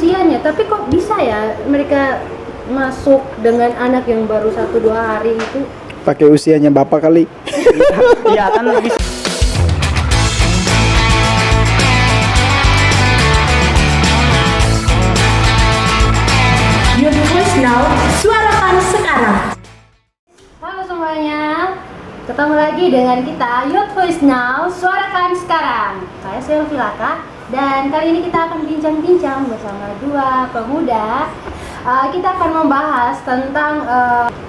usianya, tapi kok bisa ya mereka masuk dengan anak yang baru 1-2 hari itu? Pakai usianya bapak kali. Iya kan bisa. Youth Voice Now, suarakan sekarang. Halo semuanya, ketemu lagi dengan kita Youth Voice Now, suarakan sekarang. Saya Selvi Laka dan kali ini kita akan bincang-bincang bersama dua pemuda. Kita akan membahas tentang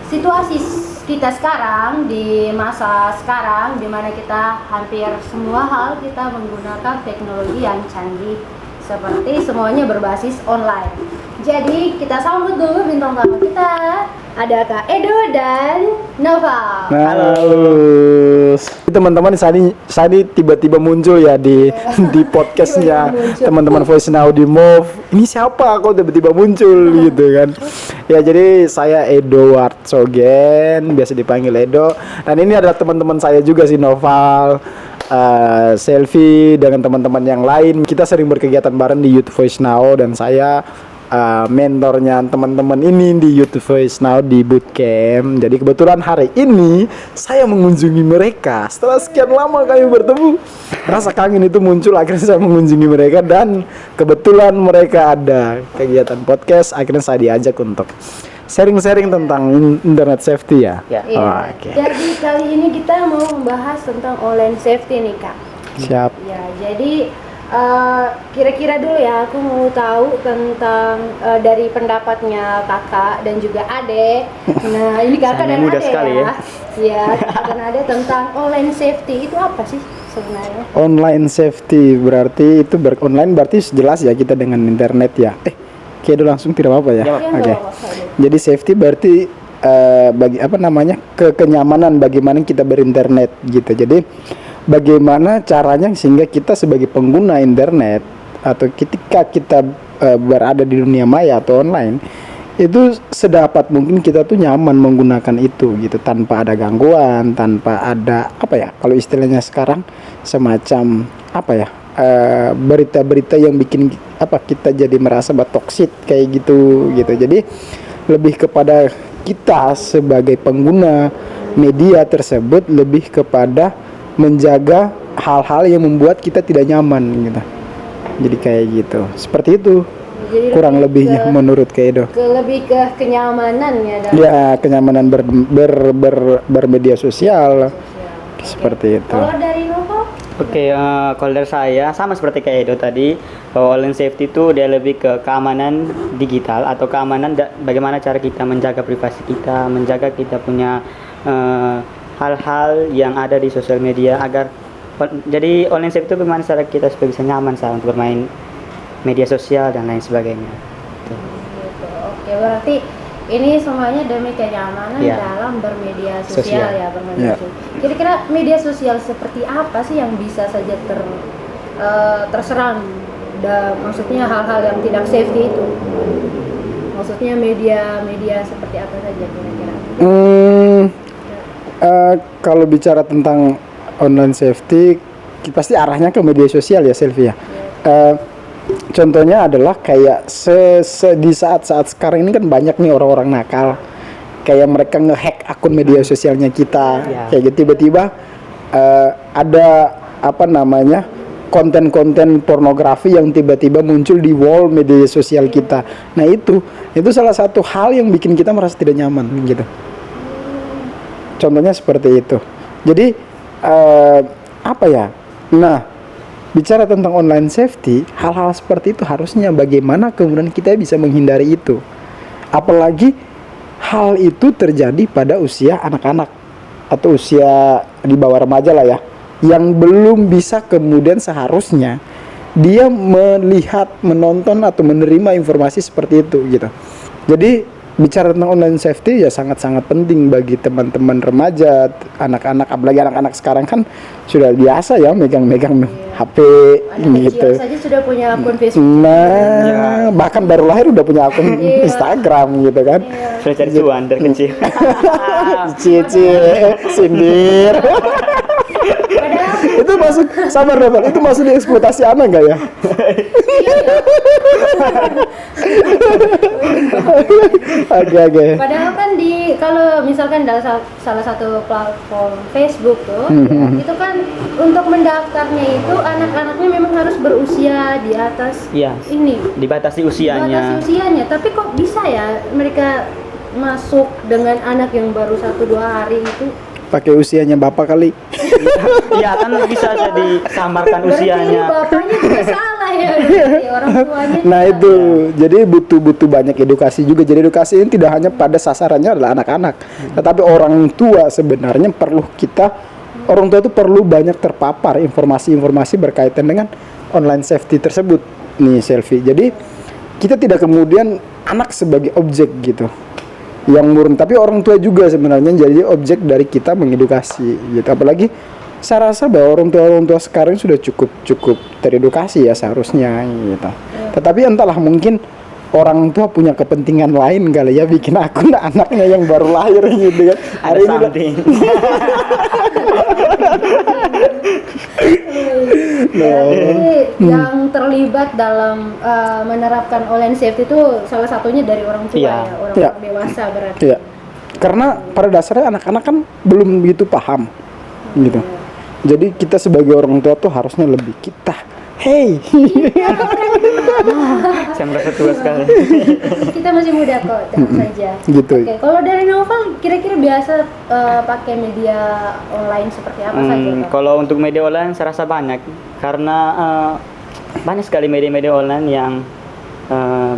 situasi kita sekarang di masa sekarang, di mana kita hampir semua hal kita menggunakan teknologi yang canggih, seperti semuanya berbasis online. Jadi kita sambut dulu bintang tamu kita, ada Kak Edo dan Nova. Halo. Teman-teman, Sadi tiba-tiba muncul ya di podcastnya teman-teman Voice Now di Move. Ini siapa kok tiba-tiba muncul gitu kan? Ya, jadi saya Edo Wartsogen, biasa dipanggil Edo. Dan ini adalah teman-teman saya juga sih, Noval, Selfie dengan teman-teman yang lain. Kita sering berkegiatan bareng di Youth Voice Now dan saya mentornya teman-teman ini di Youth Voice Now di bootcamp. Jadi kebetulan hari ini saya mengunjungi mereka. Setelah sekian lama kami bertemu, rasa kangen itu muncul. Akhirnya saya mengunjungi mereka dan kebetulan mereka ada kegiatan podcast. Akhirnya saya diajak untuk sharing-sharing tentang internet safety ya. Iya. Oke. Jadi kali ini kita mau membahas tentang online safety nih Kak. Siap. Ya, jadi kira-kira dulu ya, aku mau tahu tentang dari pendapatnya kakak dan juga adek. Nah, ini kakak dan muda adek sekali ya. Iya, kakak dan adek tentang online safety itu apa sih sebenarnya? Online safety berarti itu online berarti jelas ya kita dengan internet ya. Kayak langsung tidak apa-apa ya. Oke. Jadi safety berarti bagi apa namanya kenyamanan bagaimana kita berinternet gitu. Jadi bagaimana caranya sehingga kita sebagai pengguna internet atau ketika kita berada di dunia maya atau online itu sedapat mungkin kita tuh nyaman menggunakan itu gitu, tanpa ada gangguan, tanpa ada apa ya, kalau istilahnya sekarang semacam apa ya, berita-berita yang bikin apa kita jadi merasa toksik kayak gitu. Jadi lebih kepada kita sebagai pengguna media tersebut lebih kepada menjaga hal-hal yang membuat kita tidak nyaman gitu. Jadi kayak gitu. Seperti itu. Jadi kurang lebihnya menurut Kak Edo. Lebih ke kenyamanan ya. Ya, kenyamanan bermedia sosial. Seperti itu. Kalau dari Nova? Oke, kalau dari saya sama seperti Kak Edo tadi, bahwa online safety itu dia lebih ke keamanan digital atau keamanan bagaimana cara kita menjaga privasi kita, menjaga kita punya hal-hal yang ada di sosial media agar jadi online safety itu bagaimana cara kita supaya bisa nyaman untuk bermain media sosial dan lain sebagainya. Gitu. Oke, berarti ini semuanya demi kenyamanan dalam bermedia sosial ya, bermedia sosial. Kira-kira media sosial seperti apa sih yang bisa saja terserang? Maksudnya hal-hal yang tidak safety itu. Maksudnya media seperti apa saja kira-kira? Kalau bicara tentang online safety, pasti arahnya ke media sosial ya, Sylvia. Contohnya adalah kayak di saat-saat sekarang ini kan banyak nih orang-orang nakal, kayak mereka ngehack akun media sosialnya kita, kayak gitu tiba-tiba ada apa namanya konten-konten pornografi yang tiba-tiba muncul di wall media sosial kita. Nah itu salah satu hal yang bikin kita merasa tidak nyaman gitu. Contohnya seperti itu. Jadi apa ya? Nah, bicara tentang online safety, hal-hal seperti itu harusnya bagaimana kemudian kita bisa menghindari itu. Apalagi hal itu terjadi pada usia anak-anak atau usia di bawah remaja lah ya, yang belum bisa kemudian seharusnya dia melihat, menonton atau menerima informasi seperti itu gitu. Jadi bicara tentang online safety ya sangat-sangat penting bagi teman-teman remaja, anak-anak, apalagi anak-anak sekarang kan sudah biasa ya megang-megang HP gitu. Kecil saja sudah punya akun Facebook. Nah, bahkan baru lahir udah punya akun Instagram gitu kan. Sudah cari cuan dari kecil. Cici, sindir. Itu masuk, sabar Novel, itu masuk di eksploitasi anak nggak ya? Oke. Padahal kan kalau misalkan dalam salah satu platform Facebook tuh, itu kan untuk mendaftarnya itu anak-anaknya memang harus berusia di atas Iya. ini. Dibatasi usianya. Dibatasi usianya, tapi kok bisa ya mereka masuk dengan anak yang baru 1-2 hari itu? Pakai usianya bapak kali. Iya kan bisa jadi samarkan Berarti ini usianya. bapaknya juga salah ya, berarti orang tuanya. Nah juga itu, ya. jadi butuh banyak edukasi juga. Jadi edukasi ini tidak hanya pada sasarannya adalah anak-anak, tetapi orang tua sebenarnya orang tua itu perlu banyak terpapar informasi-informasi berkaitan dengan online safety tersebut nih Selfie. Jadi kita tidak kemudian anak sebagai objek gitu yang murni, tapi orang tua juga sebenarnya jadi objek dari kita mengedukasi gitu. Apalagi saya rasa bahwa orang tua sekarang sudah cukup teredukasi ya seharusnya gitu. Tetapi entahlah, mungkin orang tua punya kepentingan lain kali ya, bikin akun anaknya yang baru lahir gitu kan. Ada something. Jadi yang terlibat dalam menerapkan online safety itu salah satunya dari orang tua Iya. ya, orang Iya. dewasa berarti. Iya. Karena pada dasarnya anak-anak kan belum begitu paham gitu. Jadi kita sebagai orang tua tuh harusnya lebih hey, Saya merasa tua sekali. Kita masih muda kok, tenang saja. gitu. Oke, kalau dari Novel kira-kira biasa pakai media online seperti apa saja, Pak? Kalau untuk media online saya rasa banyak, karena banyak sekali media-media online yang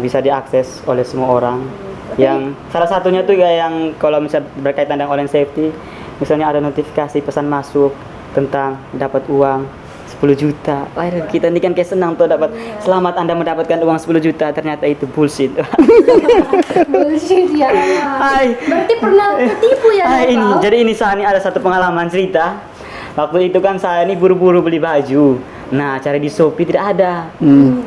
bisa diakses oleh semua orang. Yang salah satunya tuh yang kalau misalnya berkaitan dengan online safety, misalnya ada notifikasi pesan masuk tentang dapat uang 10 juta. Wah, kita ini kan kayak senang tuh dapat, selamat Anda mendapatkan uang 10 juta, ternyata itu bullshit. Bullshit ya. Hai. Berarti pernah ketipu ya, Ini Novel? jadi ini saya ini ada satu pengalaman cerita. Waktu itu kan saya ini buru-buru beli baju. Nah, cari di Shopee tidak ada.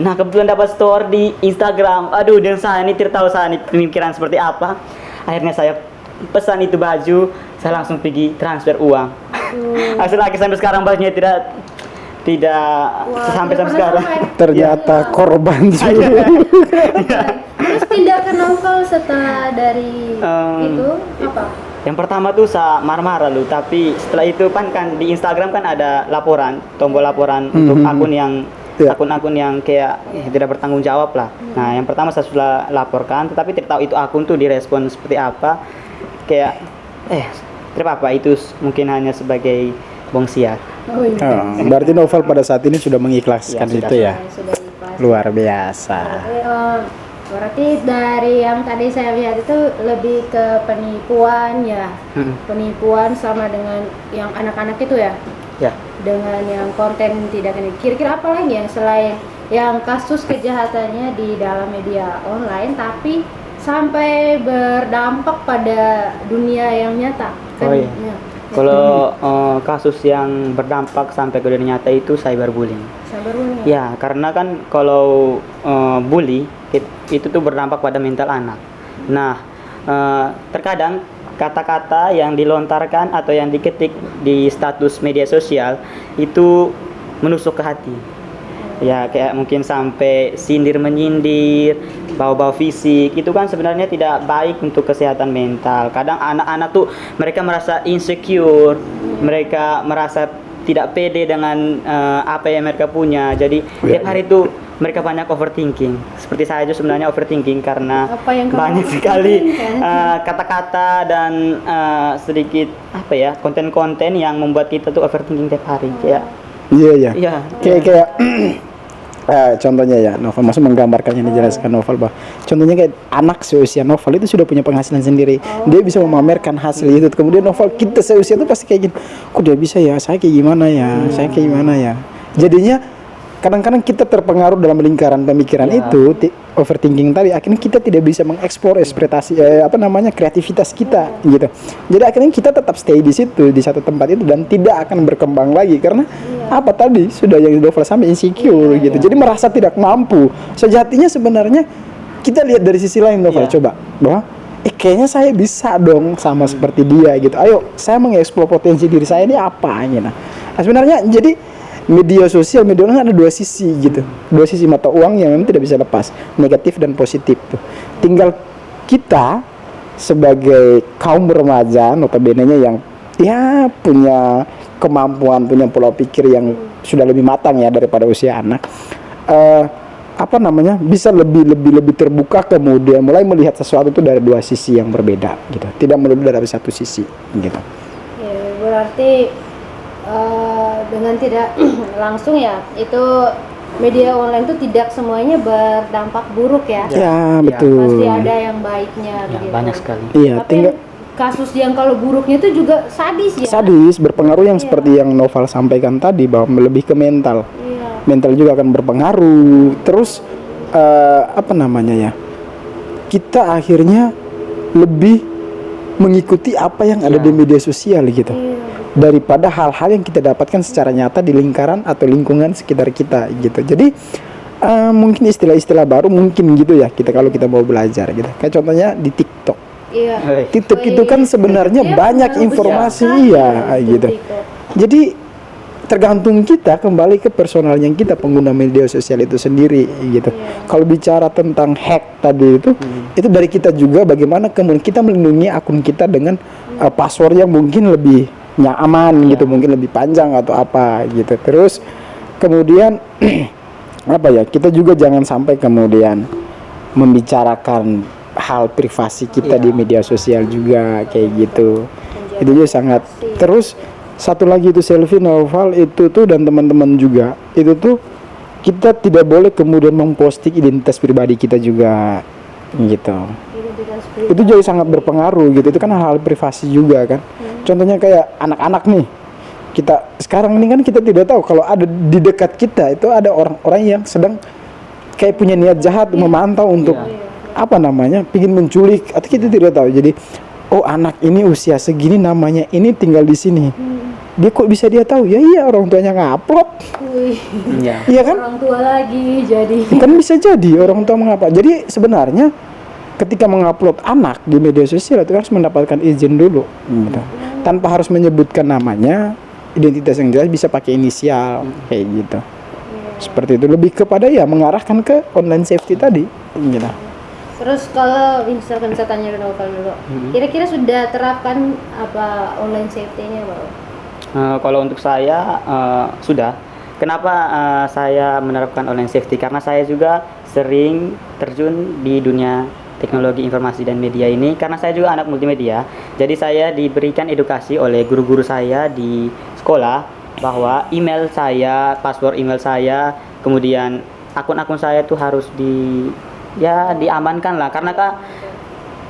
Nah, kebetulan dapat store di Instagram. Aduh, dan saya ini tidak tahu saya ini pemikiran seperti apa. Akhirnya saya pesan itu baju, saya langsung pergi transfer uang. Hasil lagi sampai sekarang bajunya tidak Wah, sampai tidak pernah sekarang. sampai. Ternyata korban juga. Terus tindakan Novel setelah dari itu apa? Yang pertama tuh saya marah-marah lu, tapi setelah itu kan di Instagram kan ada laporan, tombol laporan untuk akun yang Iya. akun-akun yang kayak tidak bertanggung jawab lah. Nah, yang pertama saya sudah laporkan, tetapi tidak tahu itu akun tuh direspon seperti apa. Kayak tidak apa, itu mungkin hanya sebagai bongsiar. Oh, iya. Berarti Novel pada saat ini sudah mengikhlaskan Ya, sudah. itu ya. Sudah ikhlas. Luar biasa. Oke, berarti dari yang tadi saya lihat itu lebih ke penipuan ya. Penipuan sama dengan yang anak-anak itu ya. Ya. Dengan yang konten tidak ini. Kira-kira apa lagi yang selain yang kasus kejahatannya di dalam media online tapi sampai berdampak pada dunia yang nyata? Oh iya. Ya. Kalau kasus yang berdampak sampai ke dunia nyata itu cyberbullying. Cyberbullying. Ya, karena kan kalau bully itu tuh berdampak pada mental anak. Nah, terkadang kata-kata yang dilontarkan atau yang diketik di status media sosial itu menusuk ke hati. Ya, kayak mungkin sampai sindir menyindir, bau-bau fisik, itu kan sebenarnya tidak baik untuk kesehatan mental. Kadang anak-anak tuh mereka merasa insecure, mereka merasa tidak pede dengan apa yang mereka punya. Jadi tiap hari itu mereka banyak overthinking. Seperti saya aja sebenarnya overthinking karena Apa yang kamu banyak sekali overthinking, kata-kata dan sedikit apa ya, konten-konten yang membuat kita tuh overthinking tiap hari. Kayak Iya. iya. Kayak contohnya ya, Novel maksud menggambarkannya dijelaskan Novel bahwa contohnya kayak anak seusia Novel itu sudah punya penghasilan sendiri, dia bisa memamerkan hasil itu. Kemudian Novel kita seusia itu pasti kayak gini, kok dia bisa ya, saya kayak gimana ya, saya kayak gimana ya. Jadinya kadang-kadang kita terpengaruh dalam lingkaran pemikiran itu, overthinking tadi, akhirnya kita tidak bisa mengeksplor ekspektasi kreativitas kita gitu. Jadi akhirnya kita tetap stay di situ, di satu tempat itu, dan tidak akan berkembang lagi karena apa tadi sudah yang Novel sampai insecure gitu. Jadi merasa tidak mampu. Sejatinya sebenarnya kita lihat dari sisi lain, Novel, coba bahwa kayaknya saya bisa dong sama seperti dia gitu. Ayo saya mengeksplor potensi diri saya ini apa gitu. Nah, sebenarnya jadi media sosial, media online ada dua sisi gitu, dua sisi mata uang yang memang tidak bisa lepas, negatif dan positif tuh. Tinggal kita sebagai kaum remaja notabene-nya yang ya punya kemampuan, punya pola pikir yang sudah lebih matang ya daripada usia anak, bisa lebih terbuka, kemudian mulai melihat sesuatu itu dari dua sisi yang berbeda gitu, tidak melulu dari satu sisi gitu. Ya, berarti dengan tidak langsung ya, itu media online itu tidak semuanya berdampak buruk ya. Ya, betul. Pasti ada yang baiknya Ya, begitu. banyak sekali. Iya, Tapi tinggal kasus yang kalau buruknya itu juga sadis ya. sadis, berpengaruh yang Iya. seperti yang Noval sampaikan tadi, bahwa lebih ke mental. Iya. Mental juga akan berpengaruh. Terus kita akhirnya lebih mengikuti apa yang ada di media sosial gitu, daripada hal-hal yang kita dapatkan secara nyata di lingkaran atau lingkungan sekitar kita gitu. Jadi mungkin istilah-istilah baru mungkin gitu ya kita kalau kita mau belajar gitu. Kayak contohnya di TikTok. Iya. TikTok itu kan sebenarnya Dia banyak pengaruh informasi besar ya sekali gitu. TikTok. Jadi tergantung kita, kembali ke personalnya kita, pengguna media sosial itu sendiri gitu. Kalau bicara tentang hack tadi itu dari kita juga, bagaimana kemudian kita melindungi akun kita dengan password yang mungkin lebih aman gitu, mungkin lebih panjang atau apa gitu. Terus kemudian kita juga jangan sampai kemudian membicarakan hal privasi kita di media sosial juga kayak gitu. Itu juga sangat. Terus satu lagi itu Selfie, Noval itu tuh dan teman-teman juga itu tuh kita tidak boleh kemudian memposting identitas pribadi kita juga gitu. Itu juga sangat berpengaruh gitu. Itu kan hal privasi juga kan. Contohnya kayak anak-anak nih. Kita sekarang ini kan kita tidak tahu kalau ada di dekat kita itu ada orang-orang yang sedang kayak punya niat jahat memantau untuk pingin menculik, atau kita tidak tahu. Jadi anak ini usia segini, namanya ini, tinggal di sini. Dia kok bisa dia tahu? Ya iya, orang tuanya ngupload. Iya kan? Orang tua lagi jadi. Kan bisa jadi orang tua mengapa. Jadi sebenarnya ketika mengupload anak di media sosial itu harus mendapatkan izin dulu gitu. Tanpa harus menyebutkan namanya, identitas yang jelas, bisa pakai inisial kayak gitu. Seperti itu, lebih kepada mengarahkan ke online safety tadi gitu. Terus kalau misalkan saya tanya Noval dulu, kira-kira sudah terapkan apa online safety-nya, Bang? Kalau untuk saya sudah. Kenapa saya menerapkan online safety? Karena saya juga sering terjun di dunia teknologi informasi dan media ini, karena saya juga anak multimedia. Jadi saya diberikan edukasi oleh guru-guru saya di sekolah bahwa email saya, password email saya, kemudian akun-akun saya itu harus diamankan lah, karena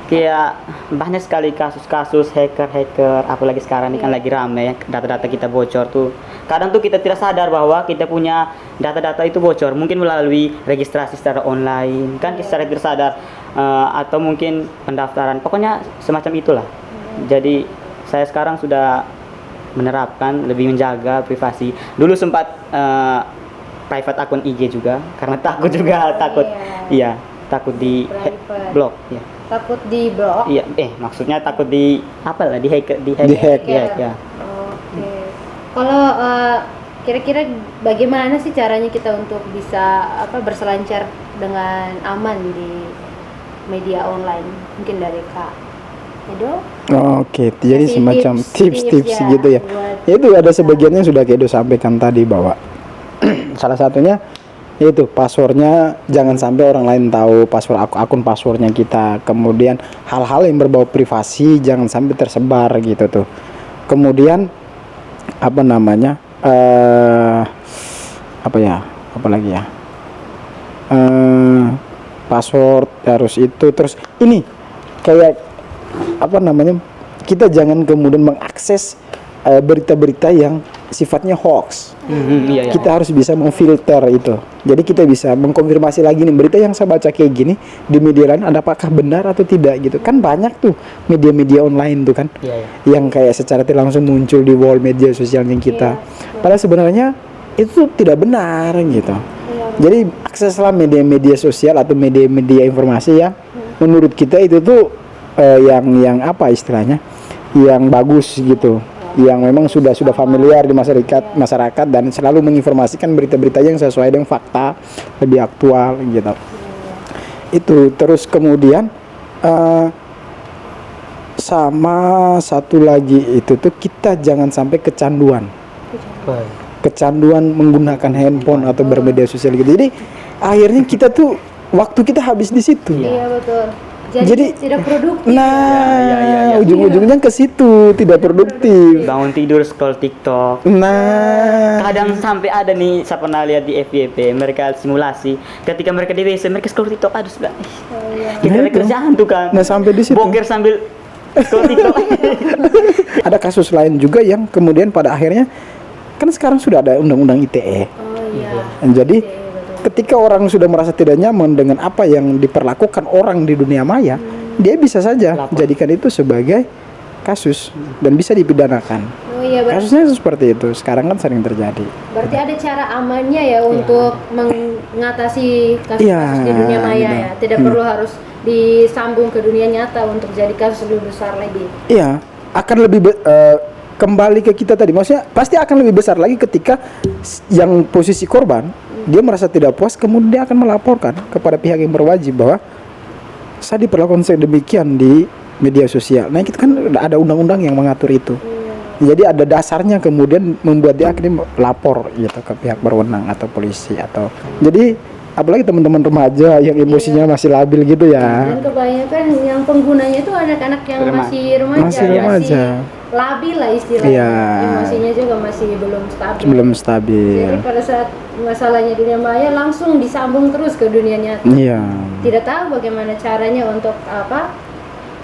kayak banyak sekali kasus-kasus hacker, apalagi sekarang ini kan lagi rame, data-data kita bocor tuh. Kadang tuh kita tidak sadar bahwa kita punya data-data itu bocor, mungkin melalui registrasi secara online, kan secara tidak sadar, atau mungkin pendaftaran, pokoknya semacam itulah. Jadi saya sekarang sudah menerapkan lebih menjaga privasi. Dulu sempat private akun IG juga, karena takut takut di blok ya. Takut di blok? Iya, maksudnya takut di hack ya. Oke. Kalau kira-kira bagaimana sih caranya kita untuk bisa berselancar dengan aman di media online? Mungkin dari Kak Edo? Oke, jadi semacam tips-tips gitu ya. Itu ada sebagiannya sudah Kak Edo sampaikan tadi, bahwa salah satunya yaitu passwordnya jangan sampai orang lain tahu, password akun passwordnya kita. Kemudian hal-hal yang berbau privasi jangan sampai tersebar gitu tuh. Kemudian password harus itu. Terus ini kayak kita jangan kemudian mengakses berita-berita yang sifatnya hoax. Kita harus bisa memfilter itu. Jadi kita bisa mengkonfirmasi lagi nih, berita yang saya baca kayak gini di media lain apakah benar atau tidak gitu. Kan banyak tuh media-media online tuh kan, yang kayak secara tidak langsung muncul di wall media sosialnya kita. Padahal sebenarnya itu tidak benar gitu. Jadi akseslah media-media sosial atau media-media informasi yang menurut kita itu tuh yang yang bagus gitu, yang memang sudah familiar di masyarakat dan selalu menginformasikan berita-berita yang sesuai dengan fakta, lebih aktual gitu. Itu terus kemudian sama satu lagi itu tuh kita jangan sampai kecanduan menggunakan handphone atau bermedia sosial gitu. Jadi akhirnya kita tuh waktu kita habis di situ. Iya betul. Jadi tidak produktif. Nah, ujung-ujungnya ke situ, tidak produktif. Bangun tidur scroll TikTok. Nah, Kadang sampai ada nih, saya pernah lihat di FYP, mereka simulasi ketika mereka di WC, mereka scroll TikTok. Aduh sudah. Kita ada itu. kerjaan tuh kan. Nah, sampai di situ. Boker sambil scroll TikTok. Ada kasus lain juga yang kemudian pada akhirnya kan sekarang sudah ada undang-undang ITE. Oh iya. Jadi ketika orang sudah merasa tidak nyaman dengan apa yang diperlakukan orang di dunia maya, dia bisa saja Lapor. jadikan itu sebagai kasus dan bisa dipidanakan. Oh iya, Kasusnya seperti itu. Sekarang kan sering terjadi. berarti ada cara amannya ya untuk mengatasi kasus-kasus Iya, di dunia maya gitu. ya. Tidak perlu harus disambung ke dunia nyata untuk jadi kasus lebih besar lagi. Iya, akan lebih kembali ke kita tadi. Maksudnya pasti akan lebih besar lagi ketika yang posisi korban dia merasa tidak puas, kemudian dia akan melaporkan kepada pihak yang berwajib bahwa saya diperlakukan sedemikian di media sosial. Nah, itu kan ada undang-undang yang mengatur itu. Jadi ada dasarnya kemudian membuat dia akhirnya lapor gitu ke pihak berwenang atau polisi atau. Jadi apalagi teman-teman remaja yang emosinya masih labil gitu ya. Dan kebanyakan yang penggunanya itu anak-anak yang masih remaja, Masih remaja. labil lah istilahnya. Iya. Emosinya juga masih belum stabil. Belum stabil. Jadi pada saat masalahnya dunia maya langsung disambung terus ke dunia nyata. Iya. Tidak tahu bagaimana caranya untuk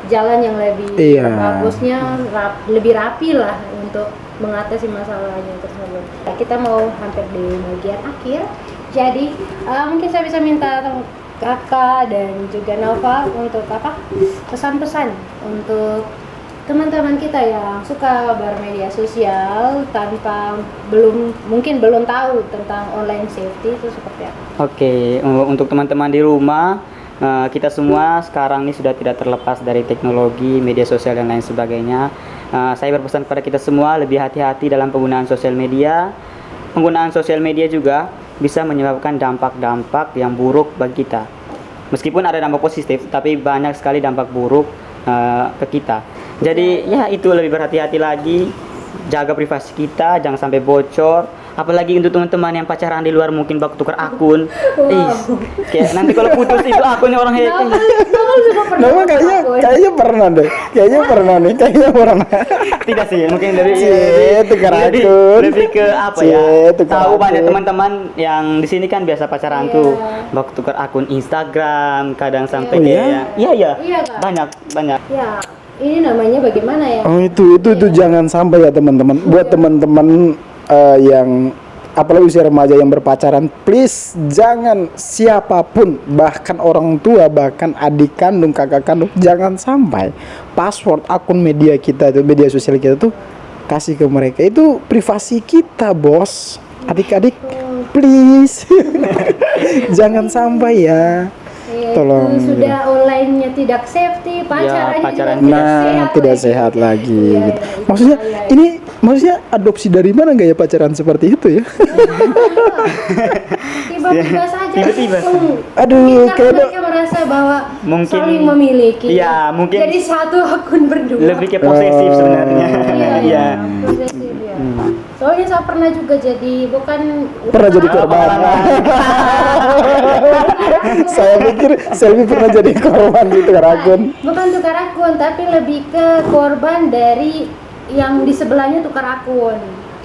jalan yang lebih Iya. bagusnya, lebih rapi lah untuk mengatasi masalahnya tersebut. Kita mau hampir di bagian akhir, jadi mungkin saya bisa minta Kakak dan juga Nova untuk pesan-pesan untuk teman-teman kita yang suka bermedia sosial tanpa mungkin belum tahu tentang online safety itu seperti apa? Oke, untuk teman-teman di rumah, kita semua sekarang ini sudah tidak terlepas dari teknologi, media sosial dan lain sebagainya. Saya berpesan kepada kita semua lebih hati-hati dalam penggunaan sosial media. Penggunaan sosial media juga bisa menyebabkan dampak-dampak yang buruk bagi kita. Meskipun ada dampak positif, tapi banyak sekali dampak buruk ke kita. Jadi ya itu lebih berhati-hati lagi, jaga privasi kita, jangan sampai bocor. Apalagi untuk teman-teman yang pacaran di luar mungkin bakal tukar akun. Kayak nanti kalau putus itu akunnya orang hacking. Nama kayaknya pernah deh. Kayaknya pernah. Tidak sih, mungkin dari tukar akun. lebih ke apa Cie, ya? tukar Tahu banyak akun. teman-teman yang di sini kan biasa pacaran tuh, bakal tukar akun Instagram, kadang sampai Oh, iya? kayak iya. Iya, Kak. Banyak. Ya, ini namanya bagaimana ya? Oh itu jangan sampai ya teman-teman. Buat teman-teman yang apalagi usia remaja yang berpacaran, please jangan siapapun, bahkan orang tua, bahkan adik kandung, kakak kandung, jangan sampai password akun media kita itu, media sosial kita tuh kasih ke mereka. Itu privasi kita, bos. Adik-adik, please. Jangan sampai ya. Iya, Tolong. itu sudah online-nya tidak safety, pacarannya pacaran juga Nah, tidak sehat lagi. Iya, gitu. iya, Maksudnya iya. ini maksudnya adopsi dari mana nggak ya pacaran seperti itu ya? Tiba-tiba saja Tiba-tiba. Aduh, Mungkin kayak mereka merasa bahwa Mungkin- saling memiliki. Iya, mungkin- jadi satu akun berdua. Lebih ke posesif sebenarnya. Iya, posesif, ya. Soalnya saya pernah juga jadi pernah jadi korban. Saya pikir Selvi pernah jadi korban gitu akun. Bukan tukar akun, tapi lebih ke korban dari yang di sebelahnya tukar akun.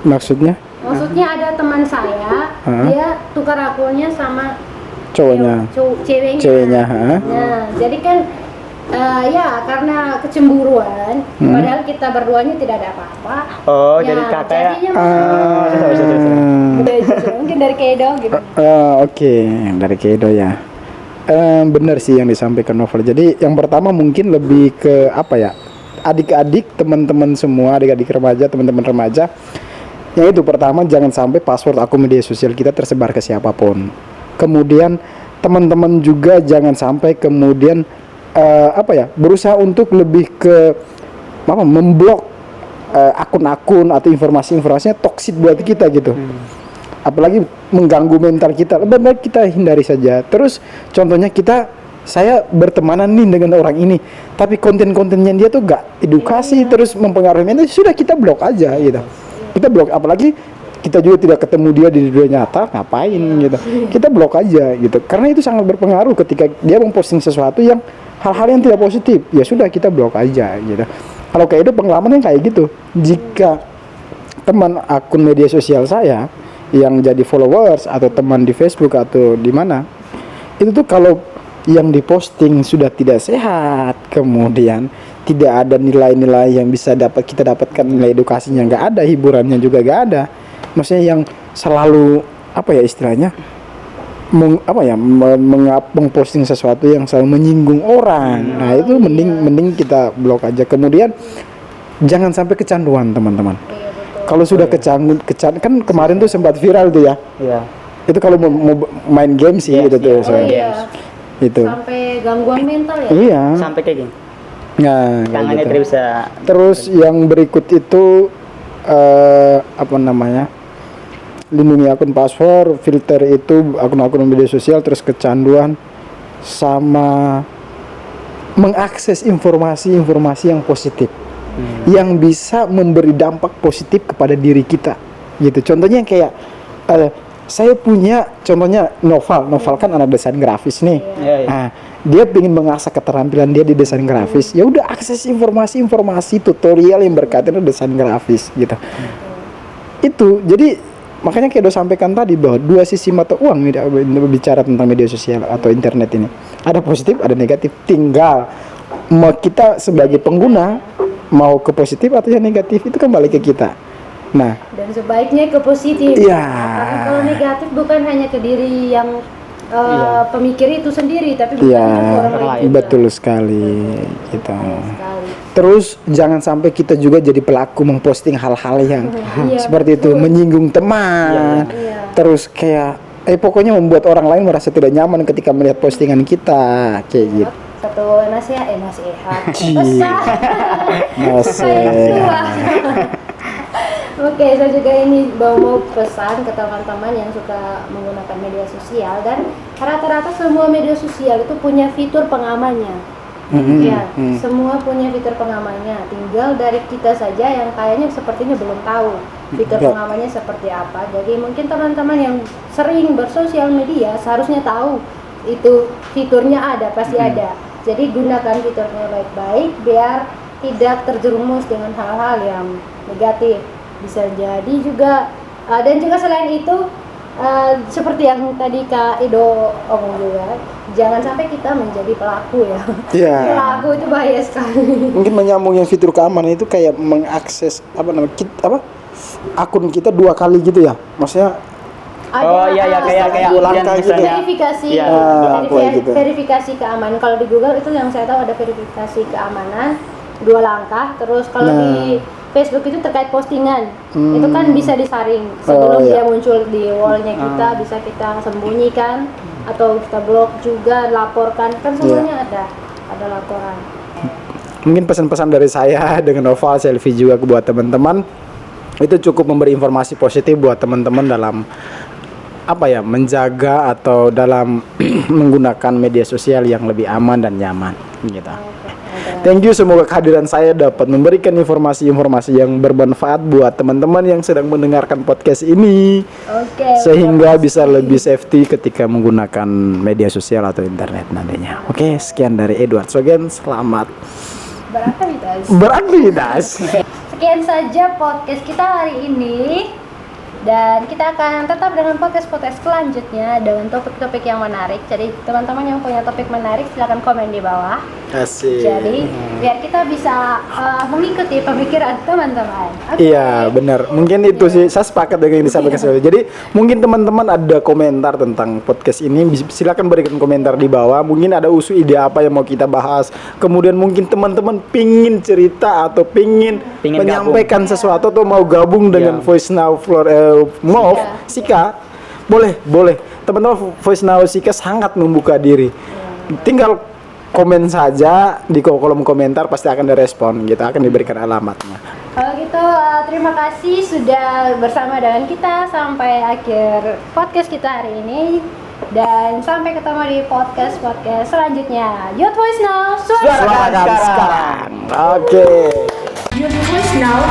Maksudnya Maksudnya ada teman saya, Hah? dia tukar akunnya sama cowoknya, ceweknya. hah? Nah, jadi kan ya karena kecemburuan, padahal kita berduanya tidak ada apa-apa. Oh, Ya, jadi katanya jadinya mungkin dari Kedo gitu. Oke, dari Kedo ya. Benar sih yang disampaikan Novel. Jadi yang pertama mungkin lebih ke apa ya? Adik-adik, teman-teman semua, adik-adik remaja, teman-teman remaja. Yang itu pertama, jangan sampai password akun media sosial kita tersebar ke siapapun. Kemudian teman-teman juga jangan sampai kemudian berusaha untuk lebih ke memblok akun-akun atau informasi-informasinya toksik buat kita gitu. Apalagi mengganggu mental kita, lebih baik kita hindari saja. Terus contohnya kita saya bertemanan nih dengan orang ini, tapi konten-kontennya dia tuh gak edukasi, terus mempengaruhi mental, sudah kita blok aja gitu. Kita blok, apalagi kita juga tidak ketemu dia di dunia nyata, ngapain gitu. Kita blok aja gitu. Karena itu sangat berpengaruh ketika dia memposting sesuatu yang hal-hal yang tidak positif. Ya sudah, kita blok aja gitu. Kalau kayak itu pengalaman yang kayak gitu. Jika teman akun media sosial saya yang jadi followers atau teman di Facebook atau di mana, itu tuh kalau yang diposting sudah tidak sehat, kemudian tidak ada nilai-nilai yang bisa kita dapatkan, nilai edukasinya nggak ada, hiburannya juga nggak ada, maksudnya yang selalu apa ya istilahnya mengposting sesuatu yang selalu menyinggung orang, nah itu mending kita blok aja. Kemudian jangan sampai kecanduan, teman-teman. Kalau sudah kecanduan kan kemarin tuh sempat viral tuh ya. Iya. Itu kalau mau main game sih itu tuh. Itu. Sampai gangguan mental ya. Iya. Sampai kayak gini. Nah, tangannya gitu. bisa. Terus yang berikut itu lindungi akun password, filter itu akun-akun media sosial, terus kecanduan, sama mengakses informasi yang positif, yang bisa memberi dampak positif kepada diri kita gitu. Contohnya kayak saya punya contohnya Noval kan anak desain grafis nih. Nah, dia ingin mengasah keterampilan dia di desain grafis. Ya udah, akses informasi tutorial yang berkaitan dengan desain grafis gitu. Itu jadi makanya kayak udah sampaikan tadi bahwa dua sisi mata uang bicara tentang media sosial atau internet ini. Ada positif, ada negatif. Tinggal kita sebagai pengguna mau ke positif atau yang negatif, itu kembali ke kita. Nah, dan sebaiknya ke positif. Iya. Karena kalau negatif bukan hanya ke diri yang pemikir itu sendiri, tapi bukan ke orang lain juga. Betul sekali gitu. Terus jangan sampai kita juga jadi pelaku memposting hal-hal yang seperti itu, menyinggung teman. Terus kayak pokoknya membuat orang lain merasa tidak nyaman ketika melihat postingan kita kayak gitu. Satu nasihat. Oke, saya juga ini mau pesan ke teman-teman yang suka menggunakan media sosial, dan rata-rata semua media sosial itu punya fitur pengamannya. Semua punya fitur pengamannya. Tinggal dari kita saja yang kayaknya sepertinya belum tahu fitur pengamannya seperti apa. Jadi mungkin teman-teman yang sering bersosial media seharusnya tahu itu fiturnya pasti ada. Jadi gunakan fiturnya baik-baik biar tidak terjerumus dengan hal-hal yang negatif. Bisa jadi juga dan juga selain itu seperti yang tadi Kak Edo omong juga, jangan sampai kita menjadi pelaku ya. Pelaku itu bahaya sekali. Mungkin menyambung yang fitur keamanan itu kayak mengakses akun kita 2 kali gitu ya, maksudnya kayak verifikasi verifikasi keamanan. Kalau di Google itu yang saya tahu ada verifikasi keamanan 2 langkah. Terus kalau di Facebook itu terkait postingan, itu kan bisa disaring sebelum dia muncul di wallnya kita, bisa kita sembunyikan atau kita blok juga, laporkan, kan semuanya ada laporan. Mungkin pesan-pesan dari saya dengan Noval, Selfie juga buat teman-teman, itu cukup memberi informasi positif buat teman-teman dalam menjaga atau dalam menggunakan media sosial yang lebih aman dan nyaman gitu. Thank you, semoga kehadiran saya dapat memberikan informasi-informasi yang bermanfaat buat teman-teman yang sedang mendengarkan podcast ini. Sehingga bisa lebih safety ketika menggunakan media sosial atau internet nantinya. Sekian dari Edward Sogen, selamat beraktivitas. Sekian saja podcast kita hari ini. Dan kita akan tetap dengan podcast-podcast selanjutnya dengan topik-topik yang menarik. Jadi teman-teman yang punya topik menarik silahkan komen di bawah. Asik. Jadi biar kita bisa mengikuti pemikiran teman-teman. Iya benar. Mungkin itu sih saya sepakat dengan yang disampaikan. Jadi mungkin teman-teman ada komentar tentang podcast ini, silakan berikan komentar di bawah. Mungkin ada ide apa yang mau kita bahas. Kemudian mungkin teman-teman pingin cerita atau pingin menyampaikan sesuatu atau mau gabung dengan Voice Now Sika, boleh teman-teman. Voice Now Sika sangat membuka diri. Tinggal komen saja di kolom komentar, pasti akan direspon, kita akan diberikan alamatnya. Kalau gitu terima kasih sudah bersama dengan kita sampai akhir podcast kita hari ini. Dan sampai ketemu di podcast selanjutnya. Youth Voice Now, Suarakan Suarakan sekarang. sekarang. Oke. Youth Voice Now,